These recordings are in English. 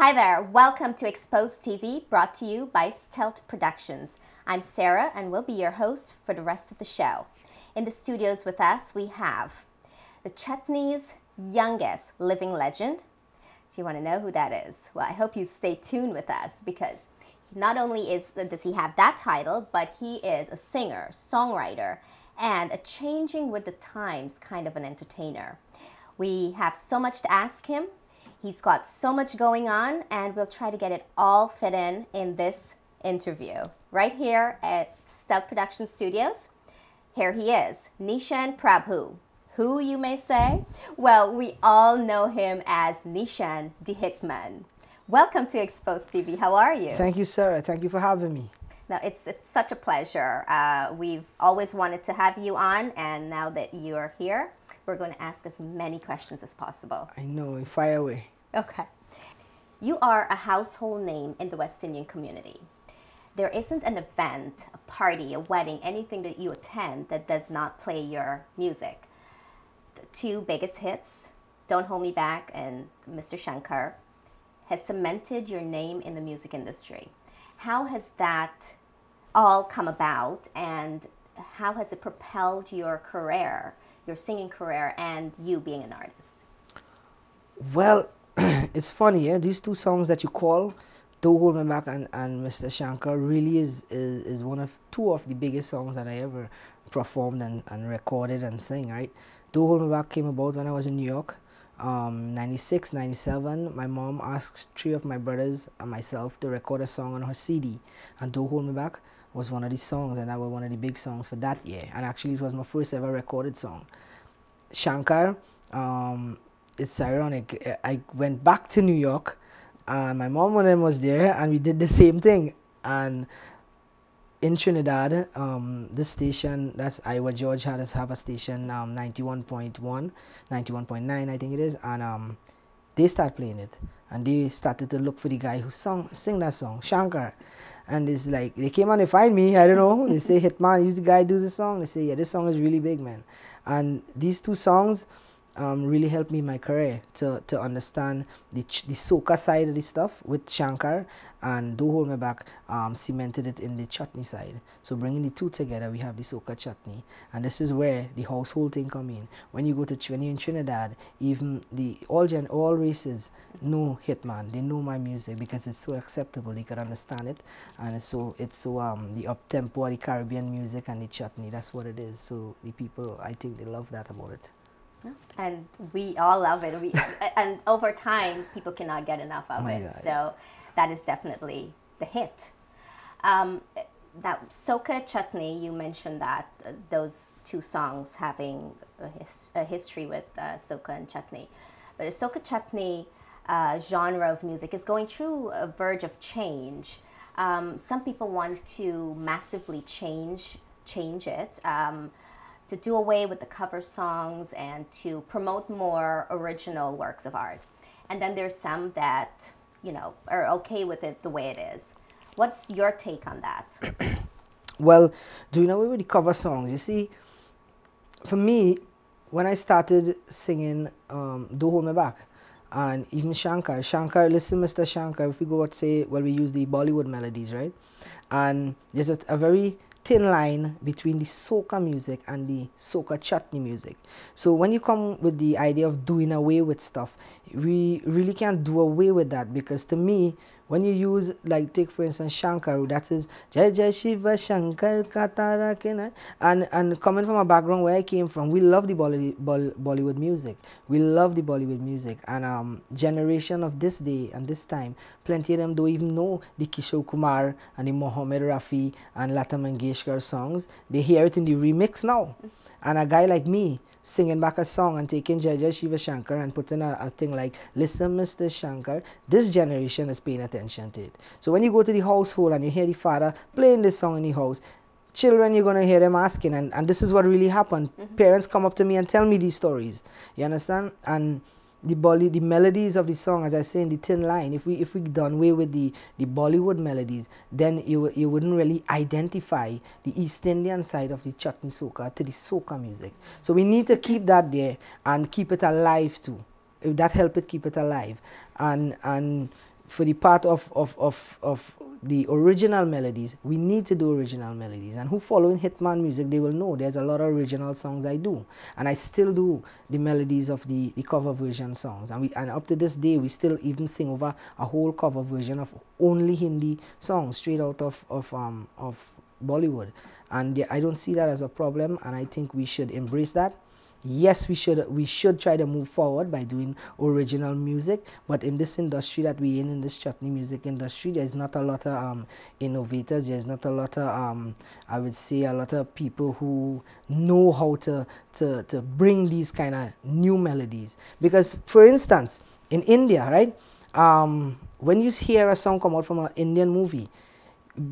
Hi there, welcome to Xposed TV, brought to you by Stealth Productions. I'm Sarah and will be your host for the rest of the show. In the studios with us, we have the Chutney's youngest living legend. Do you want to know who that is? Well, I hope you stay tuned with us because not only does he have that title, but he is a singer, songwriter, and a changing with the times kind of an entertainer. We have so much to ask him. He's got so much going on, and we'll try to get it all fit in this interview. Right here at Stealth Production Studios, here he is, Neeshan Prabhu. Who, you may say? Well, we all know him as Neeshan D Hitman. Welcome to Xposed TV. How are you? Thank you, Sarah. Thank you for having me. Now, it's such a pleasure. We've always wanted to have you on, and now that you're here, we're going to ask as many questions as possible. I know, fire away. Okay. You are a household name in the West Indian community. There isn't an event, a party, a wedding, anything that you attend that does not play your music. The two biggest hits, Don't Hold Me Back and Mr. Shankar, has cemented your name in the music industry. How has that all come about, and how has it propelled your career, your singing career, and you being an artist? Well, it's funny, yeah? These two songs that you call, Don't Hold Me Back and Mr. Shankar, really is two of the biggest songs that I ever performed and recorded and sang, right? Don't Hold Me Back came about when I was in New York, 96, 97. My mom asked three of my brothers and myself to record a song on her CD, and Don't Hold Me Back was one of the songs, and that was one of the big songs for that year. And actually, it was my first ever recorded song. Shankar, it's ironic. I went back to New York, and my mom and them was there, and we did the same thing. And in Trinidad, this station, that's Iowa George, had us have a station, 91.1, 91.9, I think it is, and they started playing it, and they started to look for the guy who sing that song, Shankar. And it's like, they came and they find me, I don't know, they say, Hitman, who's the guy do this song? They say, yeah, this song is really big, man. And these two songs really helped me in my career to understand the soca side of the stuff with Shankar, and Don't Hold Me Back cemented it in the Chutney side. So bringing the two together, we have the soca Chutney, and this is where the household thing come in. When you go to when you're in Trinidad, even all races know Hitman. They know my music because it's so acceptable. They can understand it, and it's so the up tempo, the Caribbean music, and the Chutney. That's what it is. So the people, I think, they love that about it. And we all love it. And over time, people cannot get enough of it. God. So that is definitely the hit. That Soca Chutney, you mentioned that those two songs having a history with Soca and Chutney. But the Soca Chutney genre of music is going through a verge of change. Some people want to massively change it. To do away with the cover songs and to promote more original works of art. And then there's some that, you know, are okay with it the way it is. What's your take on that? Well, doing away with the cover songs, you see, for me, when I started singing Don't Hold Me Back, and even Shankar, listen, Mr. Shankar, if we go out, say, well, we use the Bollywood melodies, right? And there's a very thin line between the soca music and the soca chutney music. So when you come with the idea of doing away with stuff, we really can't do away with that, because to me, when you use, like, take for instance Shankar, that is Jai Jai Shiva Shankar Katara Kena, and coming from a background where I came from, we love the Bollywood music. We love the Bollywood music, and generation of this day and this time, plenty of them don't even know the Kishore Kumar and the Mohammed Rafi and Lata Mangeshkar songs. They hear it in the remix now. And a guy like me singing back a song and taking Jai Jai Shiva Shankar and putting a thing like, listen, Mr. Shankar, this generation is paying attention to it. So when you go to the household and you hear the father playing this song in the house, children, you're going to hear them asking, and this is what really happened. Parents come up to me and tell me these stories. You understand? And the melodies of the song, as I say in the thin line, if we done away with the Bollywood melodies, then you wouldn't really identify the East Indian side of the Chutney soca to the soca music. So we need to keep that there and keep it alive too. If that help it keep it alive. And for the part of the original melodies, we need to do original melodies. And who following Hitman music, they will know there's a lot of original songs I do. And I still do the melodies of the cover version songs. And up to this day, we still even sing over a whole cover version of only Hindi songs straight out of Bollywood. And I don't see that as a problem, and I think we should embrace that. Yes, we should try to move forward by doing original music, but in this industry that we're in this Chutney music industry, there's not a lot of innovators. There's not a lot of I would say a lot of people who know how to bring these kind of new melodies. Because for instance, in India, right, when you hear a song come out from an Indian movie,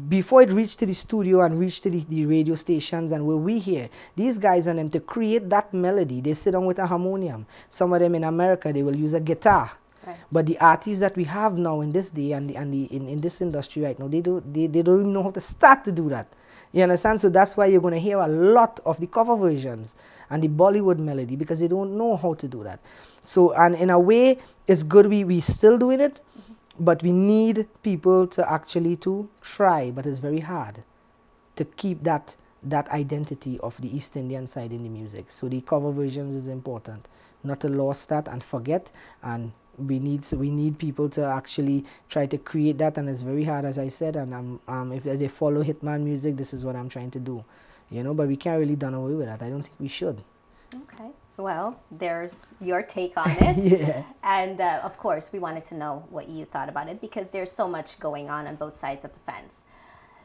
before it reached to the studio and reached to the radio stations and where we hear, these guys and them, to create that melody, they sit down with a harmonium. Some of them in America, they will use a guitar. Right. But the artists that we have now in this day and in this industry right now, they don't even know how to start to do that. You understand? So that's why you're going to hear a lot of the cover versions and the Bollywood melody, because they don't know how to do that. So, and in a way, it's good we still doing it. But we need people to actually to try, but it's very hard to keep that identity of the East Indian side in the music. So the cover versions is important, not to lose that and forget. And we need people to actually try to create that, and it's very hard, as I said. And if they follow Hitman music, this is what I'm trying to do, you know. But we can't really done away with that. I don't think we should. Okay. Well, there's your take on it. Yeah. And of course, we wanted to know what you thought about it, because there's so much going on both sides of the fence.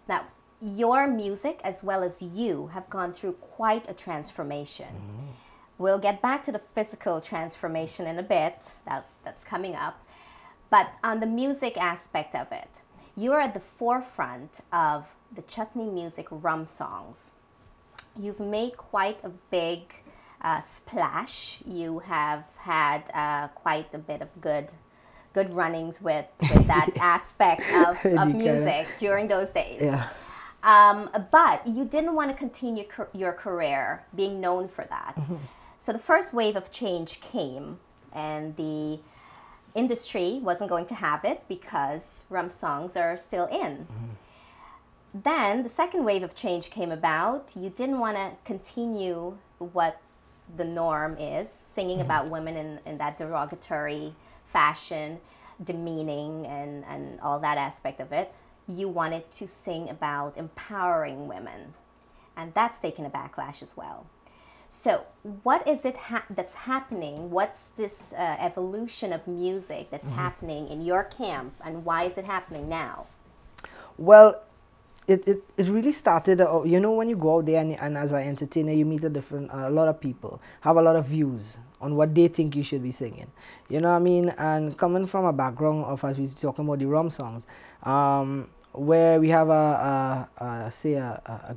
Now, your music as well as you have gone through quite a transformation. Mm-hmm. We'll get back to the physical transformation in a bit. That's coming up. But on the music aspect of it, you're at the forefront of the Chutney music rum songs. You've made quite a big splash. You have had quite a bit of good runnings with that aspect of music during those days. Yeah. But you didn't want to continue your career being known for that. Mm-hmm. So the first wave of change came, and the industry wasn't going to have it because rum songs are still in. Mm-hmm. Then the second wave of change came about. You didn't want to continue what the norm is, singing mm-hmm. about women in that derogatory fashion, demeaning and all that aspect of it. You wanted to sing about empowering women, and that's taken a backlash as well. So what is it that's happening? What's this evolution of music that's mm-hmm. happening in your camp, and why is it happening now? Well, it really started, you know, when you go out there and as an entertainer, you meet a lot of people, have a lot of views on what they think you should be singing. You know what I mean? And coming from a background of, as we were talking about the rum songs, where we have a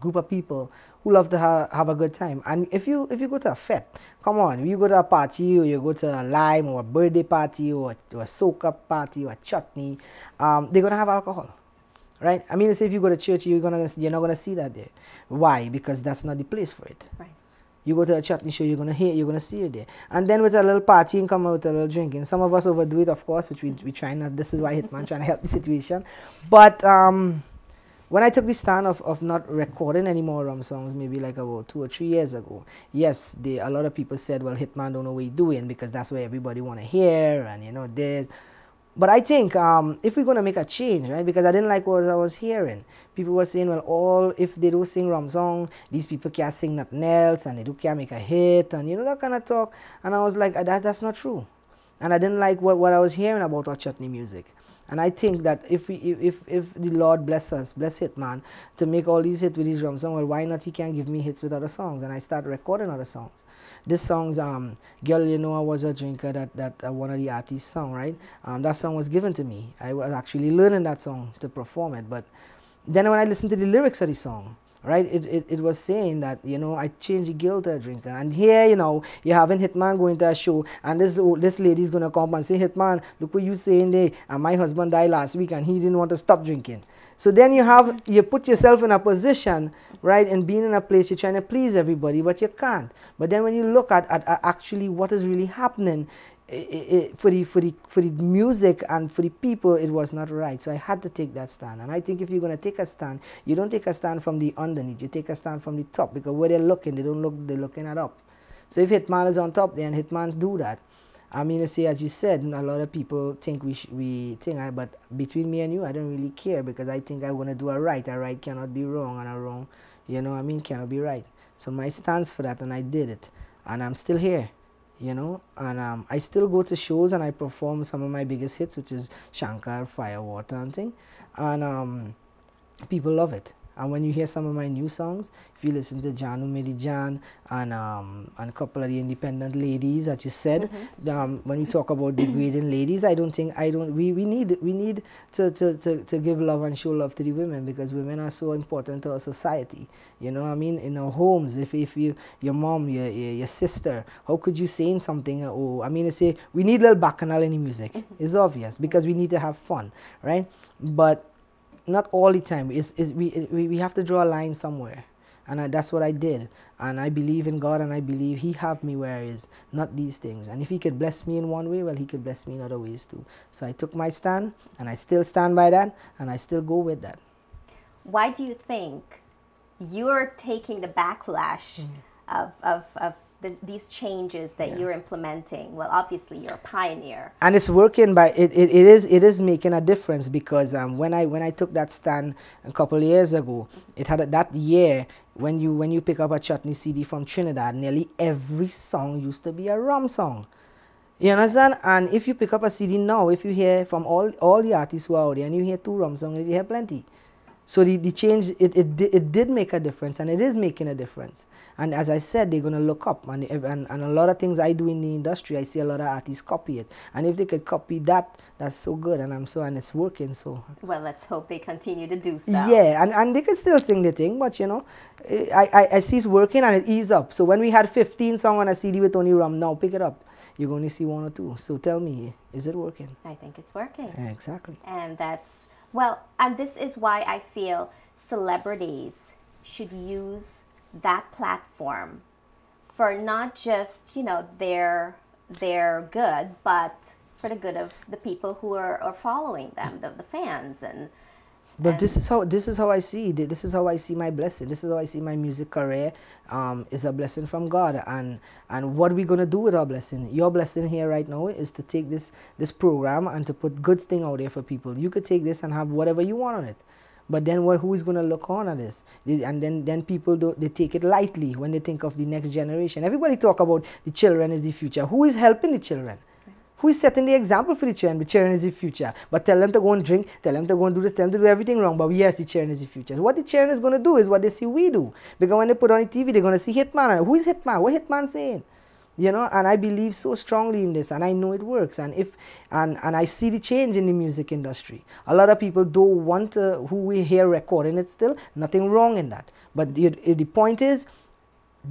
group of people who love to have a good time. And if you go to a fete, come on, if you go to a party, or you go to a lime or a birthday party or a soak-up party or a chutney, they're going to have alcohol. Right? I mean, say if you go to church, you're not gonna see that there. Why? Because that's not the place for it. Right. You go to a chutney show, you're gonna see it there. And then with a little partying, come out with a little drinking. Some of us overdo it, of course, which we try not. This is why Hitman trying to help the situation. But when I took the stand of not recording any more rum songs, maybe like about 2 or 3 years ago, yes, a lot of people said, well, Hitman don't know what he's doing, because that's what everybody wanna hear, and you know this. But I think if we're going to make a change, right, because I didn't like what I was hearing. People were saying, well, if they don't sing rum song, these people can't sing nothing else, and they can't make a hit, and you know, that kind of talk. And I was like, that's not true. And I didn't like what I was hearing about our Chutney music. And I think that if the Lord bless us, bless Hitman, to make all these hits with these rum songs, well, why not he can give me hits with other songs? And I started recording other songs. This song's, Girl, You Know I Was a Drinker, that one of the artists' song, right? That song was given to me. I was actually learning that song to perform it. But then when I listened to the lyrics of the song, right, it was saying that, you know, I changed the girl to a drinker. And here, you know, you're having Hitman going to a show, and this lady's going to come and say, Hitman, look what you saying there, and my husband died last week and he didn't want to stop drinking. So then you put yourself in a position, right, and being in a place you're trying to please everybody, but you can't. But then when you look at actually what is really happening, for the music and for the people, it was not right. So I had to take that stand. And I think if you're going to take a stand, you don't take a stand from the underneath, you take a stand from the top, because where they're looking, they're looking at up. So if Hitman is on top, then Hitman do that. I mean, to say, as you said, a lot of people think but between me and you, I don't really care, because I think I want to do a right. A right cannot be wrong, and a wrong, you know what I mean, cannot be right. So my stance for that, and I did it, and I'm still here, you know, and I still go to shows and I perform some of my biggest hits, which is Shankar, Firewater, and thing, and people love it. And when you hear some of my new songs, if you listen to Janu Medi Jan and a couple of the independent ladies that you said, when we talk about degrading ladies, we need to give love and show love to the women, because women are so important to our society. You know what I mean? In our homes, if your mom, your sister, how could you say something? Oh, I mean, I say we need a little bacchanal in the music. It's obvious, because we need to have fun, right? But not all the time. We have to draw a line somewhere, and that's what I did. And I believe in God, and I believe He have me where He is, not these things. And if He could bless me in one way, well, He could bless me in other ways too. So I took my stand, and I still stand by that, and I still go with that. Why do you think you're taking the backlash of these changes that you're implementing? Well, obviously you're a pioneer, and it's working. It is making a difference, because when I took that stand a couple of years ago, it had that year when you pick up a Chutney CD from Trinidad, nearly every song used to be a rum song. You understand? And if you pick up a CD now, if you hear from all the artists who are out there, and you hear 2 rum songs, you hear plenty. So the change, it did make a difference, and it is making a difference. And as I said, they're going to look up. And a lot of things I do in the industry, I see a lot of artists copy it. And if they could copy that, that's so good. And it's working. So well, let's hope they continue to do so. Yeah, and they can still sing the thing, but you know, I see it's working, and it ease up. So when we had 15 songs on a CD with only rum, now pick it up, you're going to see 1 or 2. So tell me, is it working? I think it's working. Yeah, exactly. And that's... Well, and this is why I feel celebrities should use that platform for not just, you know, their good, but for the good of the people who are following them, the fans. But this is how I see it. This is how I see my blessing. This is how I see my music career is a blessing from God. And what are we gonna do with our blessing? Your blessing here right now is to take this program and to put good thing out there for people. You could take this and have whatever you want on it. But then who is going to look on at this? And then people they take it lightly when they think of the next generation. Everybody talk about the children is the future. Who is helping the children? Who is setting the example for the children? The children is the future. But tell them to go and drink, tell them to go and do this, tell them to do everything wrong. But yes, the children is the future. So what the children is going to do is what they see we do. Because when they put on the TV, they're going to see Hitman. Who is Hitman? What Hitman saying? You know, and I believe so strongly in this, and I know it works. And I see the change in the music industry. A lot of people don't want who we hear recording it still. Nothing wrong in that. But the point is,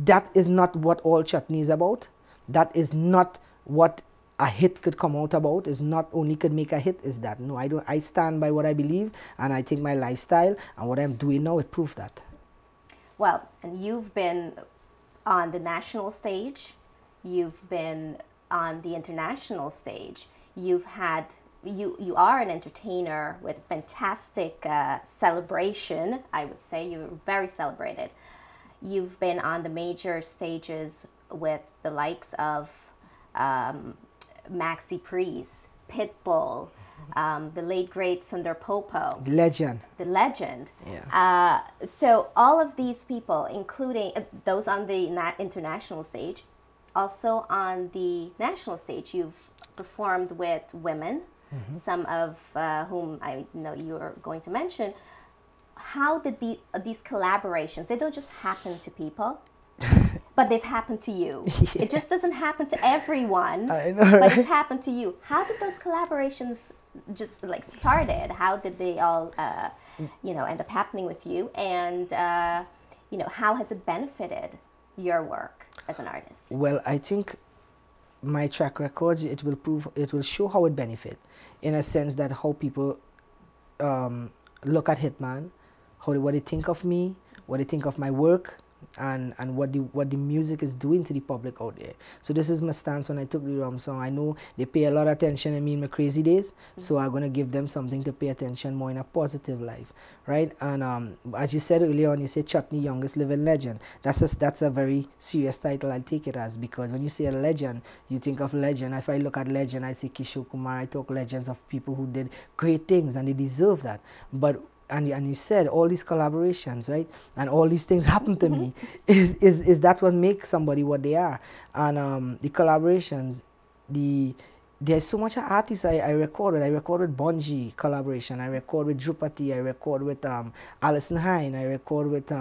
that is not what all Chutney is about. That is not what a hit could come out about. Is not only could make a hit, is that. No, I don't. I stand by what I believe, and I think my lifestyle and what I'm doing now, it proves that. Well, and you've been on the national stage. You've been on the international stage. You are an entertainer with fantastic celebration. I would say you're very celebrated. You've been on the major stages with the likes of MMXIV, Pitbull, the late great Sundar Popo. The legend. The legend. Yeah. So all of these people, including those on the international stage, also on the national stage, you've performed with women, some of whom I know you're going to mention. How did these collaborations, they don't just happen to people, but they've happened to you. Yeah. It just doesn't happen to everyone, I know, right? But it's happened to you. How did those collaborations just like started? How did they all, end up happening with you? And, how has it benefited your work as an artist? Well, I think my track records, it will show how it benefit, in a sense that how people look at Hitman, what they think of me, what they think of my work, and what the music is doing to the public out there. So this is my stance when I took the rum song. I know they pay a lot of attention to me in my crazy days, so I'm gonna give them something to pay attention more in a positive life, right? And as you said earlier on, you say Chutney, youngest living legend. That's a very serious title I take it as, because when you say a legend, you think of legend. If I look at legend, I say Kishore Kumar. I talk legends of people who did great things and they deserve that. But and you said all these collaborations, right? And all these things happen to me. Is that what makes somebody what they are? And the collaborations, there's so much artists I recorded. I recorded Bungie collaboration. I record with Drupati. I record with Alison Hine. I record with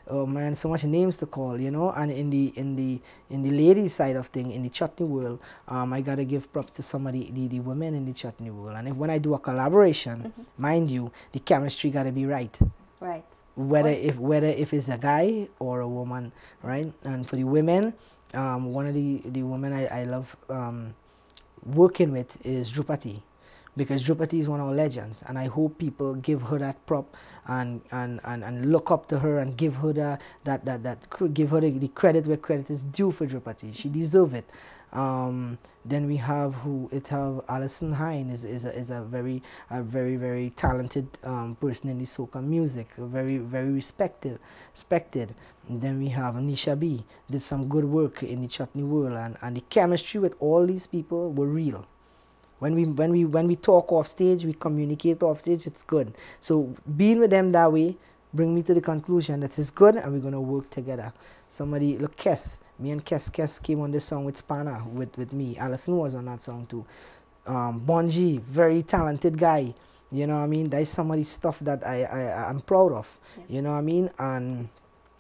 oh man, so much names to call, you know. And in the ladies side of thing, in the Chutney world, I gotta give props to some of the women in the Chutney world. And when I do a collaboration, mind you, the chemistry gotta be right. Right. Whether if it's a guy or a woman, right? And for the women, one of the women I love working with is Drupati, because Drupati is one of our legends, and I hope people give her that prop and look up to her and give her give her the credit where credit is due for Drupati. She deserves it. Then we have Alison Hine is a very talented person in the soca music, very respected. And then we have Neeshan B, did some good work in the Chutney world, and the chemistry with all these people were real. When we talk off stage, we communicate off stage, it's good. So being with them that way bring me to the conclusion that it's good and we're gonna work together. Somebody, look, me and Kes came on this song with Spanner, with me. Alison was on that song too. Bungie, very talented guy. You know what I mean? That's some of the stuff that I'm proud of. Yeah. You know what I mean? And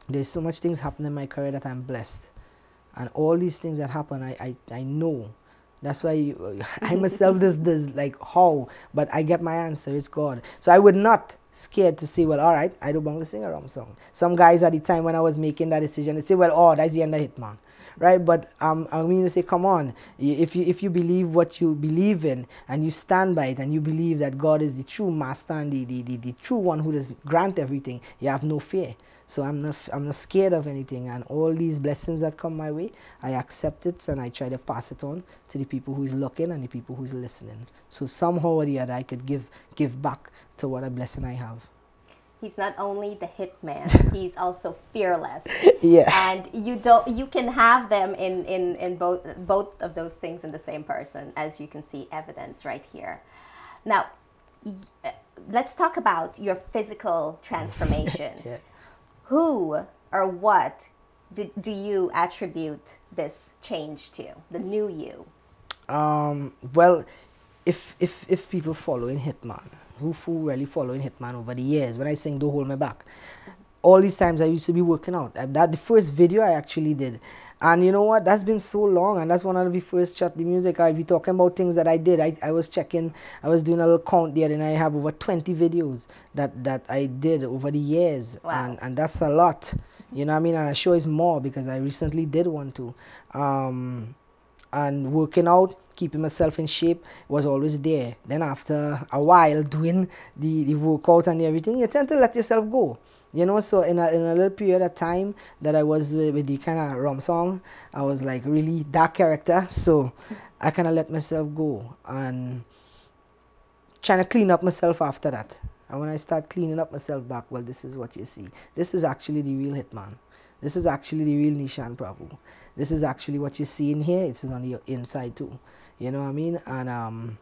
there's so much things happen in my career that I'm blessed. And all these things that happen, I know. That's why I myself does like how, but I get my answer, it's God. So I would not scared to say, well, all right, I don't want to sing a rum song. Some guys at the time when I was making that decision, they say, well, oh, that's the end of Hitman, right? But I mean to say, come on, if you believe what you believe in and you stand by it and you believe that God is the true master and the true one who does grant everything, you have no fear. So I'm not scared of anything, and all these blessings that come my way, I accept it and I try to pass it on to the people who is looking and the people who is listening. So somehow or the other I could give back to what a blessing I have. He's not only the hitman, he's also fearless. Yeah. And you can have them in both of those things in the same person, as you can see evidence right here. Now, let's talk about your physical transformation. Yeah. Who or what do you attribute this change to, the new you? Well, if people following Hitman, who really following Hitman over the years, when I sing Don't Hold Me Back, all these times I used to be working out. That the first video I actually did. And you know what? That's been so long, and that's one of the first Chutney music. I'll be talking about things that I did. I was checking, I was doing a little count there, and I have over 20 videos that I did over the years. Wow. And that's a lot. You know what I mean? And I'm sure it's more because I recently did one too. And working out, keeping myself in shape was always there. Then after a while doing the workout and everything, you tend to let yourself go. You know, so in a little period of time that I was with the kind of rum song, I was like really dark character. So I kind of let myself go and trying to clean up myself after that. And when I start cleaning up myself back, well, this is what you see. This is actually the real Hitman. This is actually the real Neeshan Prabhu. This is actually what you see in here. It's on the inside too. You know what I mean? And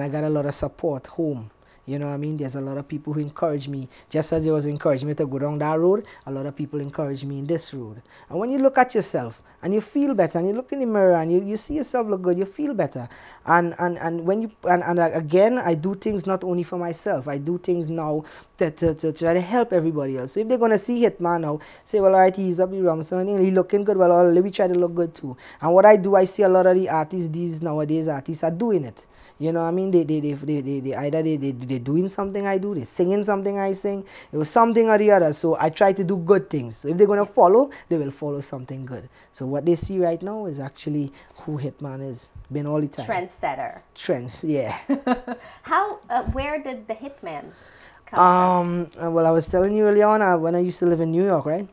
I got a lot of support home. You know what I mean? There's a lot of people who encourage me. Just as they was encouraging me to go down that road, a lot of people encourage me in this road. And when you look at yourself and you feel better, and you look in the mirror and you see yourself look good, you feel better. And when you again, I do things not only for myself. I do things now to try to help everybody else. So if they're gonna see Hitman now, say, well, all right, he's up the rum, so he looking good. Well, let me try to look good too. And what I do, I see a lot of the artists, these nowadays artists, are doing it. You know what I mean? They either they're doing something I do, they're singing something I sing. It was something or the other. So I try to do good things. So if they're going to follow, they will follow something good. So what they see right now is actually who Hitman is. Been all the time. Trendsetter. Trends, yeah. Where did the Hitman come from? Well, I was telling you earlier on when I used to live in New York, right?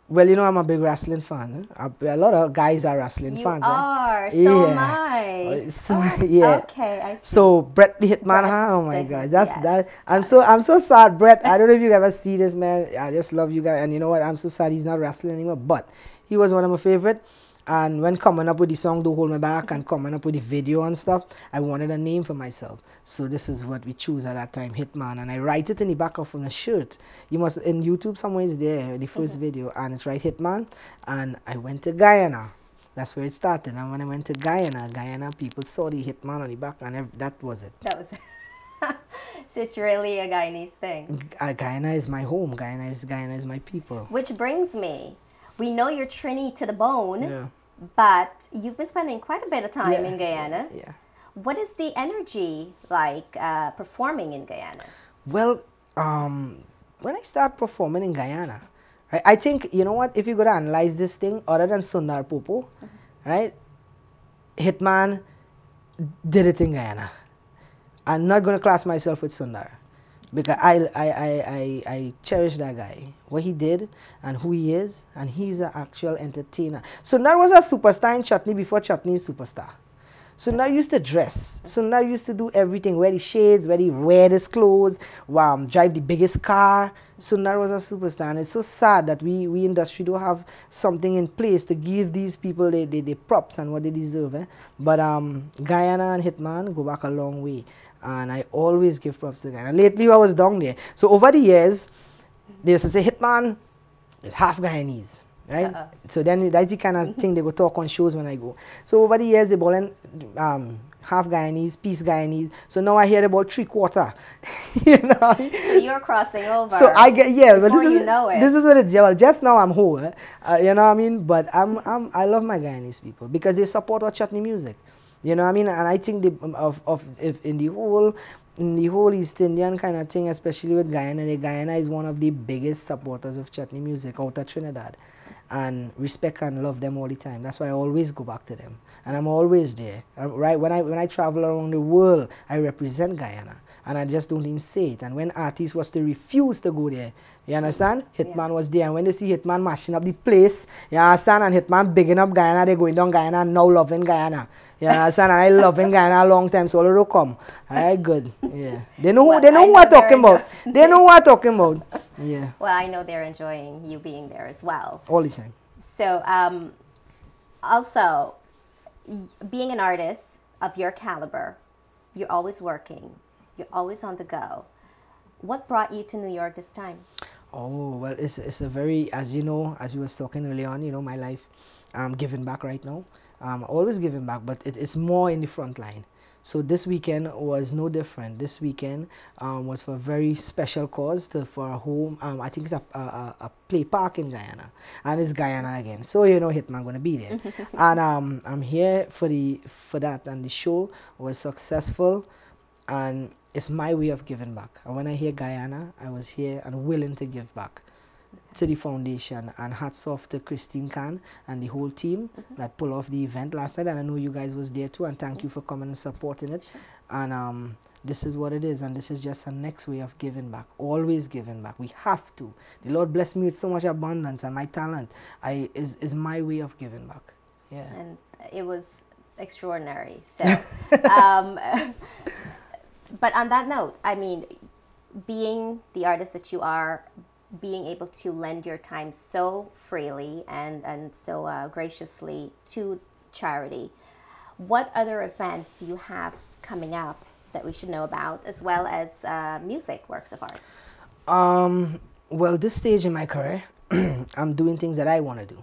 Well, you know, I'm a big wrestling fan. A lot of guys are wrestling fans. You are, right? so am I. So, yeah. Okay, I see. So Brett the Hitman, oh my God, that. I'm so sad, Brett. I don't know if you ever see this, man. I just love you guys, and you know what? I'm so sad he's not wrestling anymore. But he was one of my favorite. And when coming up with the song "Don't Hold Me Back" and coming up with the video and stuff, I wanted a name for myself. So this is what we choose at that time, Hitman. And I write it in the back of my shirt. You must, in YouTube somewhere it's there, the first video, and it's right, Hitman. And I went to Guyana. That's where it started. And when I went to Guyana people saw the Hitman on the back, and that was it. That was it. So it's really a Guyanese thing. Guyana is my home. Guyana is my people. Which brings me, we know you're Trini to the bone, Yeah. but you've been spending quite a bit of time in Guyana. Yeah. What is the energy like performing in Guyana? Well, when I start performing in Guyana, right, I think, you know what, if you're going to analyze this thing, other than Sundar Popo, right, Hitman did it in Guyana. I'm not going to class myself with Sundar, because I cherish that guy, what he did and who he is, and he's an actual entertainer. Sundar was a superstar in Chutney before Chutney is superstar. Sundar used to dress. Sundar used to do everything, wear the shades, wear the weirdest clothes, drive the biggest car. Sundar was a superstar, and it's so sad that we industry don't have something in place to give these people the props and what they deserve. But Guyana and Hitman go back a long way, and I always give props to Guyana. Lately I was down there. So over the years, they used to say Hitman is half Guyanese. Right? So then that's the kind of thing they go talk on shows when I go. So over the years they ball in half Guyanese, piece Guyanese. So now I hear about 3/4. You know? So you're crossing over. So I get but this is, this is what it's. Well, just now I'm whole. You know what I mean? But I love my Guyanese people because they support our Chutney music. You know what I mean? And I think in the whole East Indian kind of thing, especially with Guyana, Guyana is one of the biggest supporters of Chutney music out of Trinidad. And respect and love them all the time. That's why I always go back to them, and I'm always there. Right, when I travel around the world, I represent Guyana, and I just don't even say it. And when artists was to refuse to go there, you understand? Hitman was there, and when they see Hitman mashing up the place, you understand? And Hitman bigging up Guyana, they going down Guyana and now loving Guyana. You understand? And I loving Guyana a long time, so it'll come. All right, good. Yeah, they know what I'm talking about. They know what I'm talking about. Yeah. Well, I know they're enjoying you being there as well. All the time. So, also, being an artist of your caliber, you're always working, you're always on the go. What brought you to New York this time? Oh, well, it's a very, as you know, as we was talking early on, you know, my life, I'm giving back right now. Always giving back, but it's more in the front line. So this weekend was no different. This weekend was for a very special cause for a home. I think it's a play park in Guyana, and it's Guyana again. So you know, Hitman gonna be there, and I'm here for that. And the show was successful, and it's my way of giving back. And when I hear Guyana, I was here and willing to give back to the foundation, and hats off to Christine Khan and the whole team that pulled off the event last night, and I know you guys was there too, and thank you for coming and supporting it. And this is what it is, and this is just a next way of giving back, always giving back. We have to. The Lord bless me with so much abundance, and my talent is my way of giving back. Yeah. And it was extraordinary. So but on that note, I mean, being the artist that you are, being able to lend your time so freely and so graciously to charity, what other events do you have coming up that we should know about, as well as music works of art? Well, this stage in my career, I'm doing things that I want to do.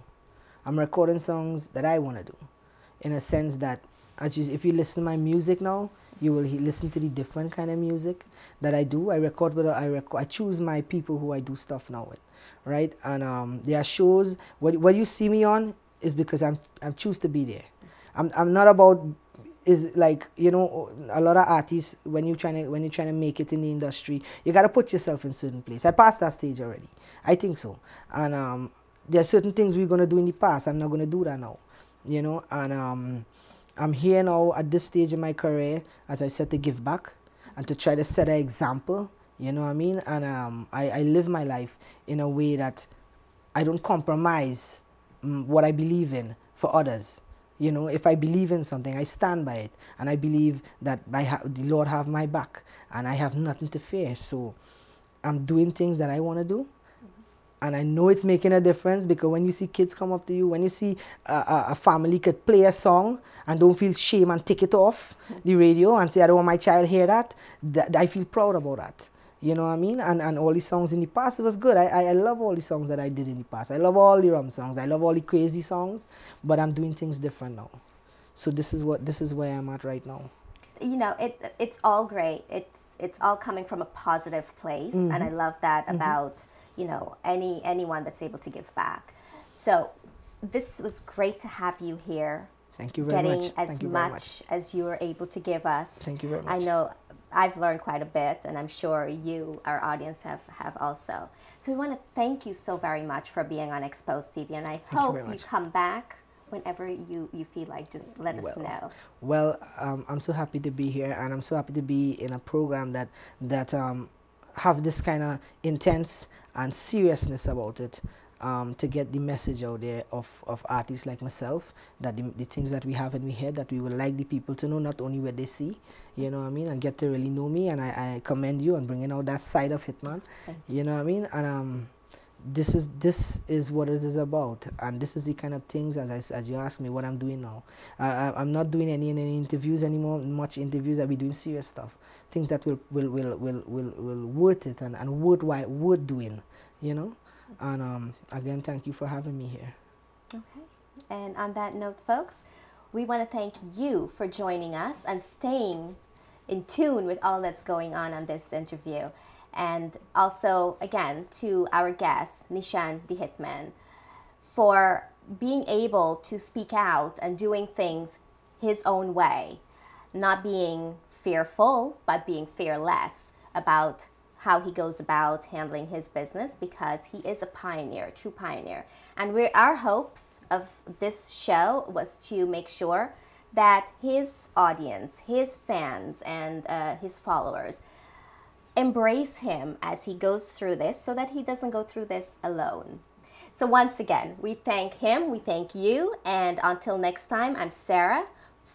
I'm recording songs that I want to do, in a sense that if you listen to my music now, you will listen to the different kind of music that I do. I choose my people who I do stuff now with, right? And there are shows. What you see me on is because I'm choose to be there. I'm not about, is like, you know, a lot of artists, when you're trying to make it in the industry, you gotta put yourself in certain place. I passed that stage already. I think so. And there are certain things we're gonna do in the past. I'm not gonna do that now, you know. And I'm here now at this stage in my career, as I said, to give back. and to try to set an example, you know what I mean? And I live my life in a way that I don't compromise what I believe in for others. You know, if I believe in something, I stand by it, and I believe that the Lord have my back, and I have nothing to fear. So I'm doing things that I want to do, and I know it's making a difference, because when you see kids come up to you, when you see a family could play a song and don't feel shame and take it off the radio and say, I don't want my child hear that, I feel proud about that. You know what I mean? And all the songs in the past, it was good. I love all the songs that I did in the past. I love all the rum songs. I love all the crazy songs, but I'm doing things different now. So this is where I'm at right now. You know, it's all great. It's all coming from a positive place, and I love that about, you know, anyone that's able to give back. So this was great to have you here. Thank you very much. Getting as much as you were able to give us. Thank you very much. I know I've learned quite a bit, and I'm sure you, our audience, have also. So we want to thank you so very much for being on Xposed TV, and I hope you come back whenever you feel like. Just let us know. Well, I'm so happy to be here, and I'm so happy to be in a program that have this kind of intense and seriousness about it, to get the message out there of artists like myself, that the things that we have in we head, that we would like the people to know, not only what they see, you know what I mean, and get to really know me. And I commend you on bringing out that side of Hitman, you know what I mean. And this is what it is about, and this is the kind of things, as you ask me, what I'm doing now. I'm not doing any interviews anymore, much interviews. I'll be doing serious stuff, things that will worth it and worth doing, you know. And again, thank you for having me here. Okay. And on that note, folks, we want to thank you for joining us and staying in tune with all that's going on this interview. And also, again, to our guest, Neeshan D Hitman, for being able to speak out and doing things his own way, not being fearful, but being fearless about how he goes about handling his business, because he is a pioneer, a true pioneer. And our hopes of this show was to make sure that his audience, his fans, and his followers embrace him as he goes through this, so that he doesn't go through this alone. So once again, we thank him, we thank you, and until next time, I'm Sarah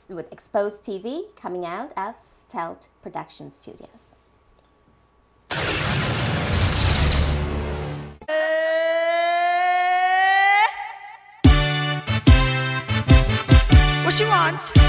with Xposed TV, coming out of Stealth Production Studios. What you want?